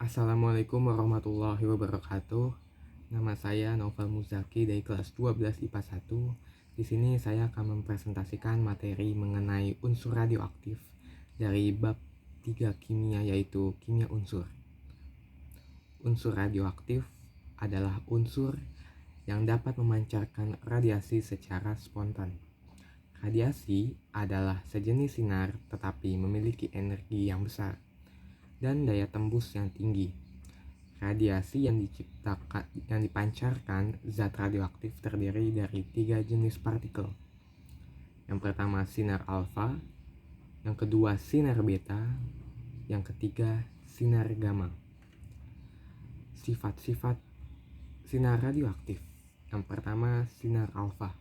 Assalamualaikum warahmatullahi wabarakatuh. Nama saya Novel Muzaki dari kelas 12 IPA 1. Di sini saya akan mempresentasikan materi mengenai unsur radioaktif dari bab 3 kimia, yaitu kimia unsur. Unsur radioaktif adalah unsur yang dapat memancarkan radiasi secara spontan. Radiasi adalah sejenis sinar tetapi memiliki energi yang besar dan daya tembus yang tinggi. Radiasi yang dipancarkan zat radioaktif terdiri dari 3 jenis partikel. Yang pertama sinar alfa, yang kedua sinar beta, yang ketiga sinar gamma. Sifat-sifat sinar radioaktif. Yang pertama sinar alfa.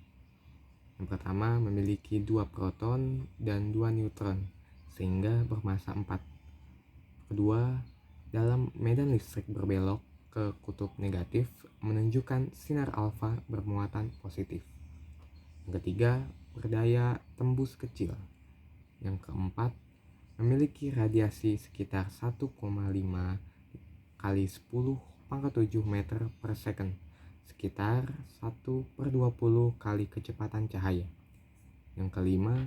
Yang pertama memiliki 2 proton dan 2 neutron sehingga bermassa 4. Kedua, dalam medan listrik berbelok ke kutub negatif menunjukkan sinar alfa bermuatan positif. Yang ketiga, berdaya tembus kecil. Yang keempat, memiliki radiasi sekitar 1,5 kali 10⁻⁷ meter per second, sekitar 1/20 kali kecepatan cahaya. Yang kelima,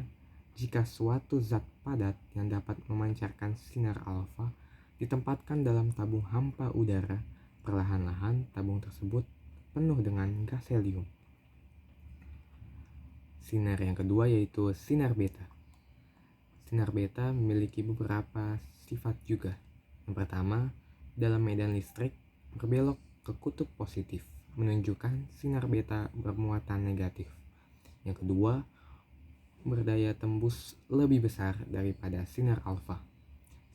jika suatu zat padat yang dapat memancarkan sinar alfa ditempatkan dalam tabung hampa udara, perlahan-lahan tabung tersebut penuh dengan gas helium. Sinar yang kedua yaitu sinar beta. Sinar beta memiliki beberapa sifat juga. Yang pertama, dalam medan listrik berbelok ke kutub positif, menunjukkan sinar beta bermuatan negatif. Yang kedua, berdaya tembus lebih besar daripada sinar alfa.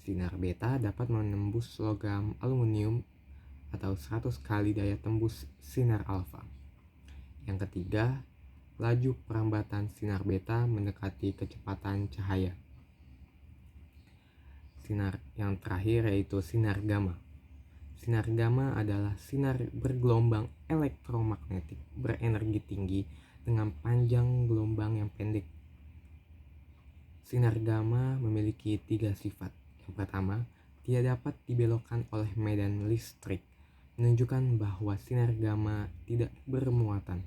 Sinar beta dapat menembus logam aluminium atau 100 kali daya tembus sinar alfa. Yang ketiga, laju perambatan sinar beta mendekati kecepatan cahaya. Sinar yang terakhir yaitu sinar gamma. Sinar gamma adalah sinar bergelombang elektromagnetik berenergi tinggi dengan panjang gelombang yang pendek. Sinar gamma memiliki 3 sifat. Yang pertama, tidak dapat dibelokkan oleh medan listrik, menunjukkan bahwa sinar gamma tidak bermuatan.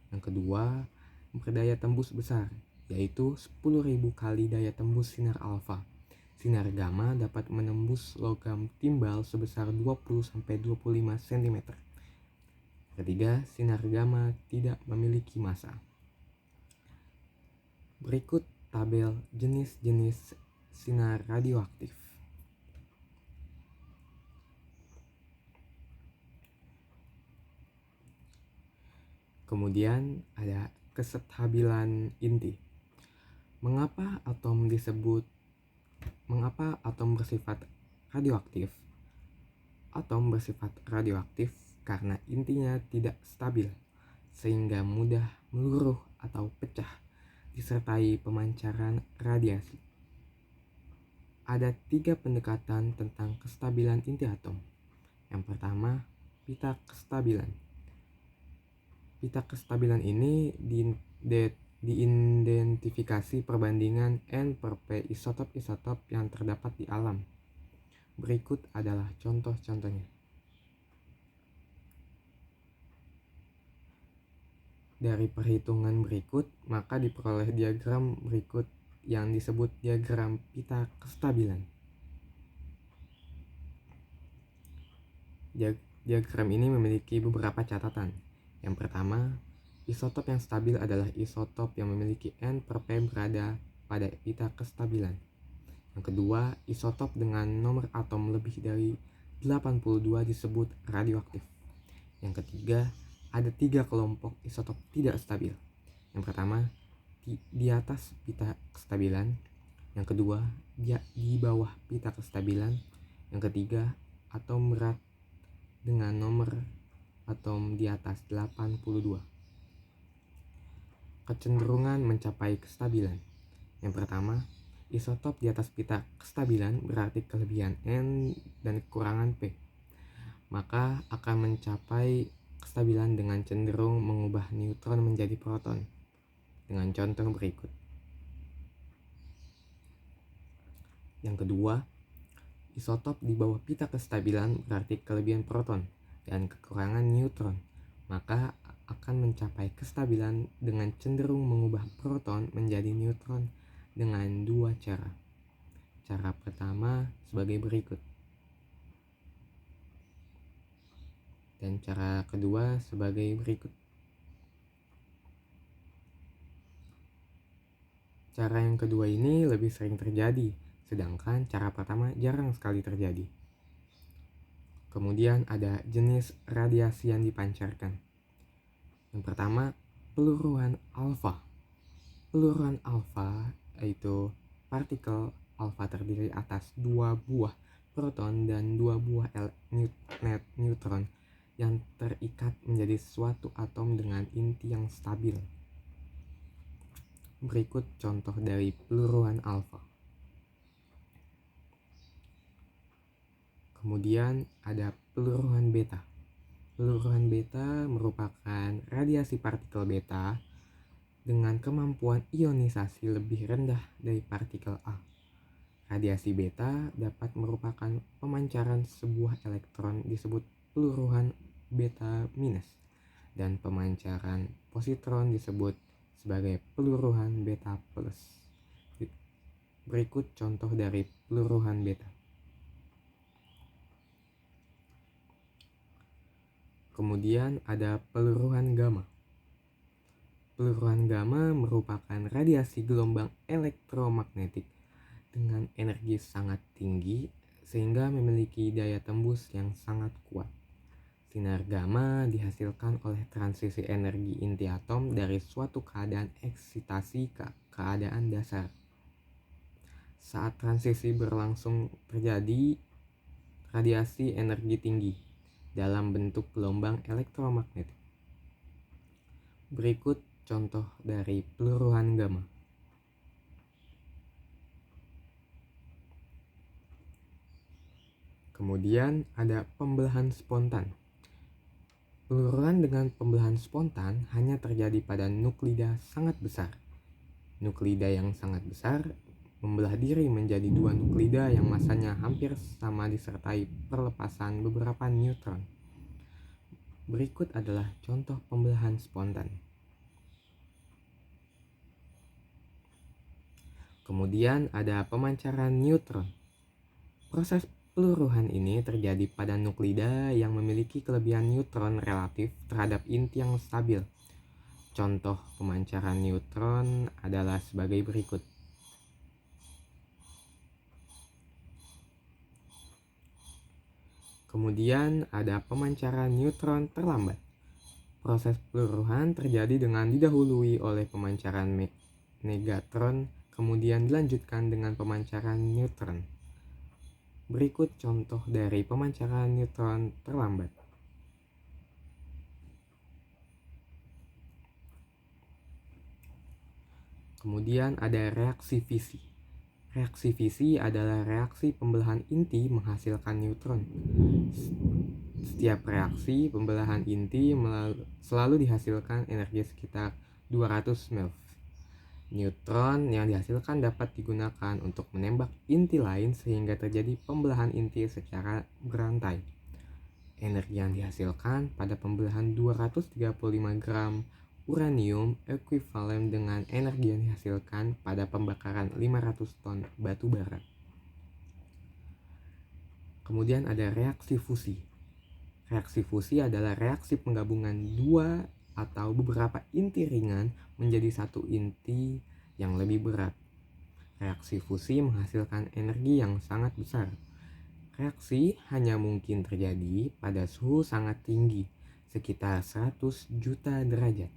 Yang kedua, berdaya tembus besar, yaitu 10.000 kali daya tembus sinar alfa. Sinar gamma dapat menembus logam timbal sebesar 20-25 cm. Ketiga, sinar gamma tidak memiliki massa. Berikut tabel jenis-jenis sinar radioaktif. Kemudian ada kestabilan inti. Mengapa atom bersifat radioaktif? Atom bersifat radioaktif karena intinya tidak stabil, sehingga mudah meluruh atau pecah, disertai pemancaran radiasi. Ada 3 pendekatan tentang kestabilan inti atom. Yang pertama, pita kestabilan. Pita kestabilan ini diidentifikasi perbandingan N/P isotop-isotop yang terdapat di alam. Berikut adalah contoh-contohnya. Dari perhitungan berikut, maka diperoleh diagram berikut yang disebut diagram pita kestabilan. Diagram ini memiliki beberapa catatan. Yang pertama, isotop yang stabil adalah isotop yang memiliki N/P berada pada pita kestabilan. Yang kedua, isotop dengan nomor atom lebih dari 82 disebut radioaktif. Yang ketiga, ada 3 kelompok isotop tidak stabil. Yang pertama, di atas pita kestabilan. Yang kedua, di bawah pita kestabilan. Yang ketiga, atom berat dengan nomor atom di atas 82. Kecenderungan mencapai kestabilan. Yang pertama, isotop di atas pita kestabilan berarti kelebihan N dan kekurangan P. Maka akan mencapai kestabilan dengan cenderung mengubah neutron menjadi proton. Dengan contoh berikut. Yang kedua, Isotop di bawah pita kestabilan berarti kelebihan proton dan kekurangan neutron, maka akan mencapai kestabilan dengan cenderung mengubah proton menjadi neutron dengan dua cara. Cara pertama sebagai berikut, dan cara kedua sebagai berikut. Cara yang kedua ini lebih sering terjadi, sedangkan cara pertama jarang sekali terjadi. Kemudian ada jenis radiasi yang dipancarkan. Yang pertama, peluruhan alfa. Peluruhan alfa yaitu partikel alfa terdiri atas 2 buah proton dan 2 buah neutron yang terikat menjadi suatu atom dengan inti yang stabil. Berikut contoh dari peluruhan alfa. Kemudian ada peluruhan beta. Peluruhan beta merupakan radiasi partikel beta dengan kemampuan ionisasi lebih rendah dari partikel A. Radiasi beta dapat merupakan pemancaran sebuah elektron disebut peluruhan beta minus, dan pemancaran positron disebut sebagai peluruhan beta plus. Berikut contoh dari peluruhan beta. Kemudian ada peluruhan gamma. Peluruhan gamma merupakan radiasi gelombang elektromagnetik dengan energi sangat tinggi sehingga memiliki daya tembus yang sangat kuat. Sinar gamma dihasilkan oleh transisi energi inti atom dari suatu keadaan eksitasi ke keadaan dasar. Saat transisi berlangsung terjadi radiasi energi tinggi dalam bentuk gelombang elektromagnetik. Berikut contoh dari peluruhan gamma. Kemudian ada pembelahan spontan. Peluruhan dengan pembelahan spontan hanya terjadi pada nuklida sangat besar. Nuklida yang sangat besar membelah diri menjadi 2 nuklida yang masanya hampir sama disertai perlepasan beberapa neutron. Berikut adalah contoh pembelahan spontan. Kemudian ada pemancaran neutron. Proses peluruhan ini terjadi pada nuklida yang memiliki kelebihan neutron relatif terhadap inti yang stabil. Contoh pemancaran neutron adalah sebagai berikut. Kemudian ada pemancaran neutron terlambat. Proses peluruhan terjadi dengan didahului oleh pemancaran negatron, kemudian dilanjutkan dengan pemancaran neutron. Berikut contoh dari pemancaran neutron terlambat. Kemudian ada reaksi fisi. Reaksi fisi adalah reaksi pembelahan inti menghasilkan neutron. Setiap reaksi pembelahan inti selalu dihasilkan energi sekitar 200 MeV. Neutron yang dihasilkan dapat digunakan untuk menembak inti lain sehingga terjadi pembelahan inti secara berantai. Energi yang dihasilkan pada pembelahan 235 gram uranium ekuivalen dengan energi yang dihasilkan pada pembakaran 500 ton batu bara. Kemudian ada reaksi fusi. Reaksi fusi adalah reaksi penggabungan 2 atau beberapa inti ringan menjadi satu inti yang lebih berat. Reaksi fusi menghasilkan energi yang sangat besar. Reaksi hanya mungkin terjadi pada suhu sangat tinggi, sekitar 100 juta derajat.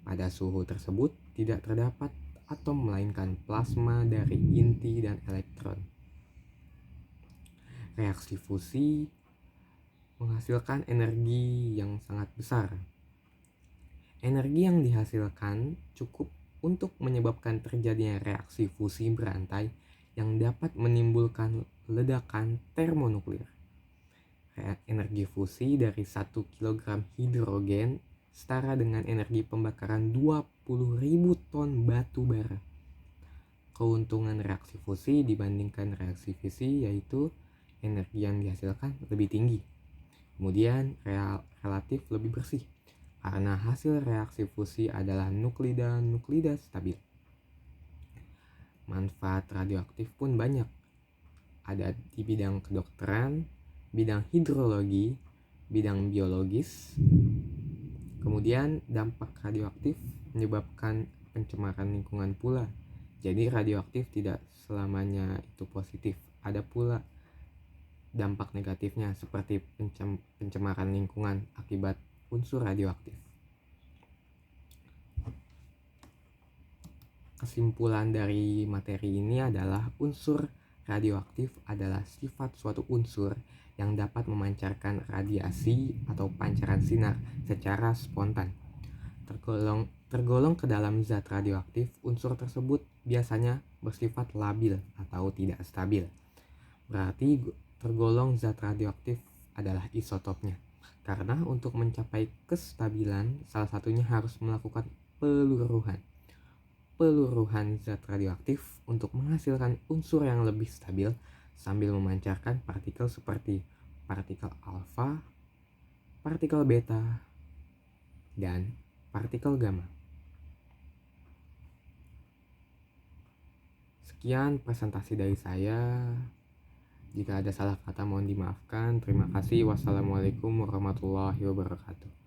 Pada suhu tersebut tidak terdapat atom melainkan plasma dari inti dan elektron. Reaksi fusi menghasilkan energi yang sangat besar. Energi yang dihasilkan cukup untuk menyebabkan terjadinya reaksi fusi berantai yang dapat menimbulkan ledakan termonuklir. Energi fusi dari 1 kg hidrogen setara dengan energi pembakaran 20.000 ton batu bara. keuntungan reaksi fusi dibandingkan reaksi fisi yaitu energi yang dihasilkan lebih tinggi. Kemudian relatif lebih bersih karena hasil reaksi fusi adalah nuklida stabil. Manfaat radioaktif pun banyak. Ada di bidang kedokteran, bidang hidrologi, bidang biologis. Kemudian dampak radioaktif menyebabkan pencemaran lingkungan pula. Jadi radioaktif tidak selamanya itu positif. Ada pula dampak negatifnya seperti pencemaran lingkungan akibat unsur radioaktif. Kesimpulan dari materi ini adalah unsur radioaktif adalah sifat suatu unsur yang dapat memancarkan radiasi atau pancaran sinar secara spontan. Tergolong ke dalam zat radioaktif, unsur tersebut biasanya bersifat labil atau tidak stabil. Berarti tergolong zat radioaktif adalah isotopnya. Karena untuk mencapai kestabilan, salah satunya harus melakukan peluruhan zat radioaktif untuk menghasilkan unsur yang lebih stabil sambil memancarkan partikel seperti partikel alfa, partikel beta, dan partikel gamma. Sekian presentasi dari saya. Jika ada salah kata mohon dimaafkan. Terima kasih. Wassalamualaikum warahmatullahi wabarakatuh.